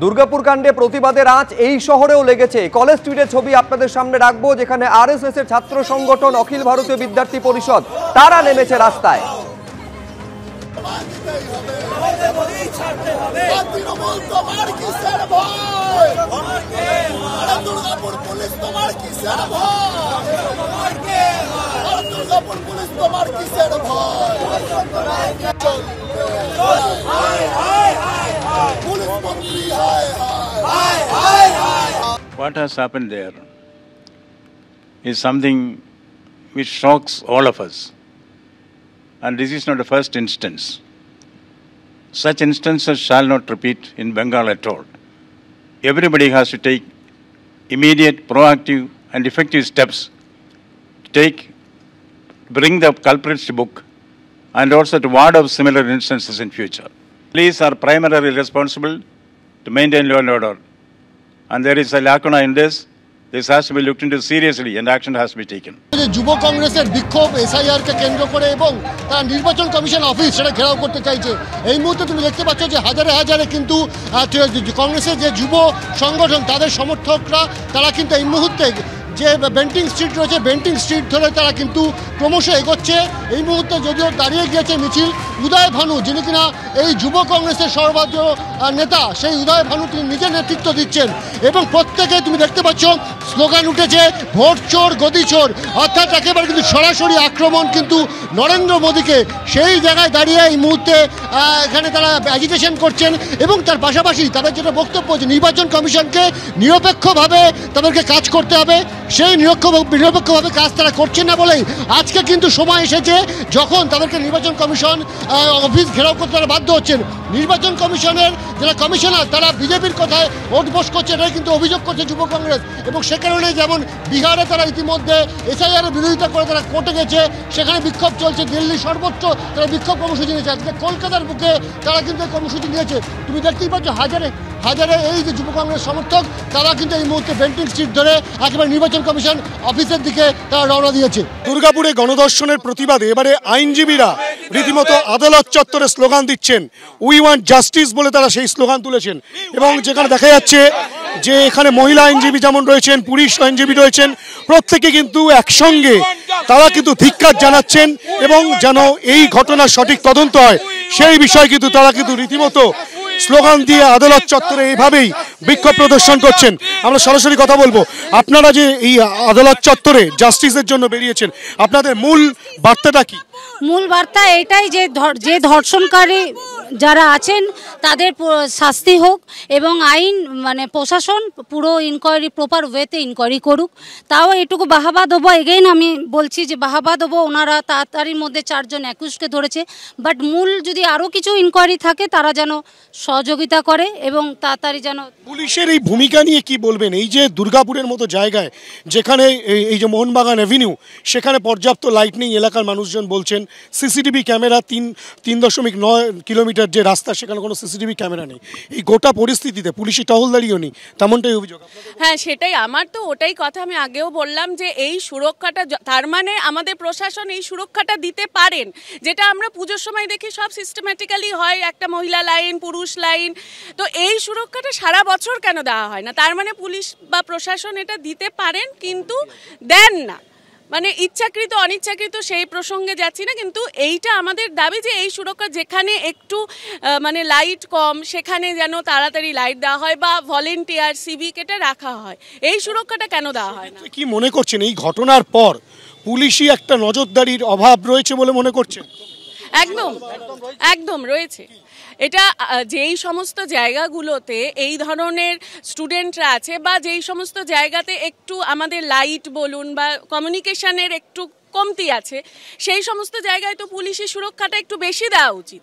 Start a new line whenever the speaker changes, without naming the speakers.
দুর্গাপুর কাণ্ডে প্রতিবাদের আঁচ এই শহরেও লেগেছে। কলেজ স্ট্রিটের ছবি আপনাদের সামনে রাখবো, যেখানে আরএসএস এর ছাত্র সংগঠন অখিল ভারতীয় বিদ্যার্থী পরিষদ তারা নেমেছে রাস্তায়।
What has happened there is something which shocks all of us. And this is not the first instance. Such instances shall not repeat in Bengal at all. Everybody has to take immediate, proactive and effective steps to bring the culprits to book and also to ward off similar instances in future. Police are primarily responsible to maintain law and order. And there is a lacuna in this. This has to be looked into seriously and action has to be taken.
যুব কংগ্রেসের বিক্ষোভ SIR কে কেন্দ্র করে এবং তারা নির্বাচন commission office সেটা ঘেরাও করতে চাইছে। এই মুহূর্তে তুমি দেখতে পাচ্ছ যে হাজারে হাজারে কিন্তু কংগ্রেসের যে যুব সংগঠন তাদের সমর্থকরা তারা কিন্তু এই মুহূর্তে যে বেন্টিং স্ট্রিট রয়েছে বেন্টিং স্ট্রিট ধরে তারা কিন্তু ক্রমশ এগোচ্ছে। এই মুহূর্তে যদিও দাঁড়িয়ে গিয়েছে মিছিল, উদয় ভানু যিনি কিনা এই যুব কংগ্রেসের সর্বাধিক নেতা, সেই উদয় ভানু তিনি নিজে নেতৃত্ব দিচ্ছেন এবং প্রত্যেকে তুমি দেখতে পাচ্ছ স্লোগান উঠেছে ভোট চোর গদি চোর, অর্থাৎ একেবারে কিন্তু সরাসরি আক্রমণ কিন্তু নরেন্দ্র মোদীকে। সেই জায়গায় দাঁড়িয়ে এই মুহূর্তে এখানে তারা অ্যাজিটেশন করছেন এবং তার পাশাপাশি তাদের যেটা বক্তব্য যে নির্বাচন কমিশনকে নিরপেক্ষভাবে তাদেরকে কাজ করতে হবে, সেই নিরপেক্ষভাবে কাজ তারা করছেন না বলেই আজকে কিন্তু সময় এসেছে যখন তাদেরকে নির্বাচন কমিশন অফিস ঘেরাও করতে তারা বাধ্য হচ্ছেন। নির্বাচন কমিশনের যারা কমিশনার তারা বিজেপির কথায় ওঠবোস করছে, এটাই কিন্তু অভিযোগ করছে যুব কংগ্রেস। এবং সে কারণে যেমন বিহারে তারা ইতিমধ্যে এসআইআর এর বিরোধিতা করে তারা কোর্টে গেছে, সেখানে বিক্ষোভ চলছে, দিল্লি সর্বোচ্চ তারা বিক্ষোভ কর্মসূচি নিয়েছে, আজকে কলকাতার বুকে তারা কিন্তু কর্মসূচি নিয়েছে। তুমি দেখতেই পাচ্ছ হাজারে হাজারে এই যে যুব কংগ্রেস সমর্থক তারা কিন্তু এই মুহূর্তে বেন্টিং স্ট্রিট ধরে একেবারে নির্বাচন কমিশন অফিসের দিকে তারা রওনা দিয়েছে। দুর্গাপুরে গণধর্ষণের প্রতিবাদে এবারে আইনজীবীরা রীতিমতো আদালত চত্বরে স্লোগান দিচ্ছেন, উই ওয়ান্ট জাস্টিস বলে তারা সেই স্লোগান তুলেছেন। এবং যেখানে দেখা যাচ্ছে যে এখানে মহিলা আইনজীবী যেমন রয়েছেন, পুরুষ আইনজীবী রয়েছেন, প্রত্যেকে কিন্তু একসঙ্গে তারা কিন্তু ধিক্কার জানাচ্ছেন এবং যেন এই ঘটনার সঠিক তদন্ত হয় সেই বিষয়ে কিন্তু তারা কিন্তু রীতিমতো স্লোগান দিয়ে আদালত চত্বরে এইভাবেই বিক্ষোভ প্রদর্শন করছেন। আমরা সরাসরি কথা বলবো, আপনারা যে এই আদালত চত্বরে জাস্টিসের জন্য বেরিয়েছেন, আপনাদের মূল বার্তাটা কি?
মূল বার্তা এটাই যে ধর্ষণকারী যারা আছেন তাদের শাস্তি হোক এবং আইন মানে প্রশাসন পুরো ইনকোয়ারি প্রপার ওয়েতে ইনকোয়ারি করুক। তাও এটুকু বাহাবা দেবো, এগেইন আমি বলছি যে বাহাবা দেবো, ওনারা তাড়াতাড়ির মধ্যে 4 জন অ্যাকিউজকে ধরেছে, বাট মূল যদি আরও কিছু ইনকোয়ারি থাকে তারা যেন সহযোগিতা করে এবং তাড়াতাড়ি যেন। পুলিশের এই ভূমিকা নিয়ে কি বলবেন? এই যে দুর্গাপুরের মতো জায়গায় যেখানে এই যে মোহনবাগান অ্যাভিনিউ সেখানে পর্যাপ্ত লাইট নেই, এলাকার মানুষজন বলছেন সিসিটিভি ক্যামেরা 3.9 কিলোমিটার যে রাস্তা সেখানে কোনো সিসিটিভি ক্যামেরা নেই। এই গোটা পরিস্থিতিতে পুলিশি টহলদারিও নেই, তেমনটাই অভিযোগ।
হ্যাঁ, সেটাই আমার তো ওটাই কথা, আমি আগেও বললাম যে এই সুরক্ষাটা তার মানে আমাদের প্রশাসন এই সুরক্ষাটা দিতে পারেন, যেটা আমরা পুজোর সময় দেখি সব সিস্টেম্যাটিক্যালি হয়, একটা মহিলা লাইন পুরুষ লাইন, তো এই সুরক্ষাটা সারা বছর কেন দেওয়া হয় না? তার মানে পুলিশ বা প্রশাসন এটা দিতে পারেন কিন্তু দেন না, মানে ইচ্ছাকৃত অনিচ্ছাকৃত সেই প্রসঙ্গে যাচ্ছি না, কিন্তু এইটা আমাদের দাবি যে এই সুরক্ষা যেখানে একটু মানে লাইট কম সেখানে যেন তাড়াতাড়ি লাইট দেওয়া হয় বা ভলেন্টিয়ার সিভিক এটা রাখা হয়, এই সুরক্ষাটা কেন দেওয়া হয় না? কি মনে করছেন এই ঘটনার পর পুলিশি একটা নজরদারির অভাব রয়েছে বলে মনে করছেন? একদম একদম রয়েছে। এটা যেই সমস্ত জায়গাগুলোতে এই ধরনের স্টুডেন্টরা আছে বা যেই সমস্ত জায়গাতে একটু আমাদের লাইট বলুন বা কমিউনিকেশনের একটু কমতি আছে, সেই সমস্ত জায়গায় তো পুলিশি সুরক্ষাটা একটু বেশি দেওয়া উচিত।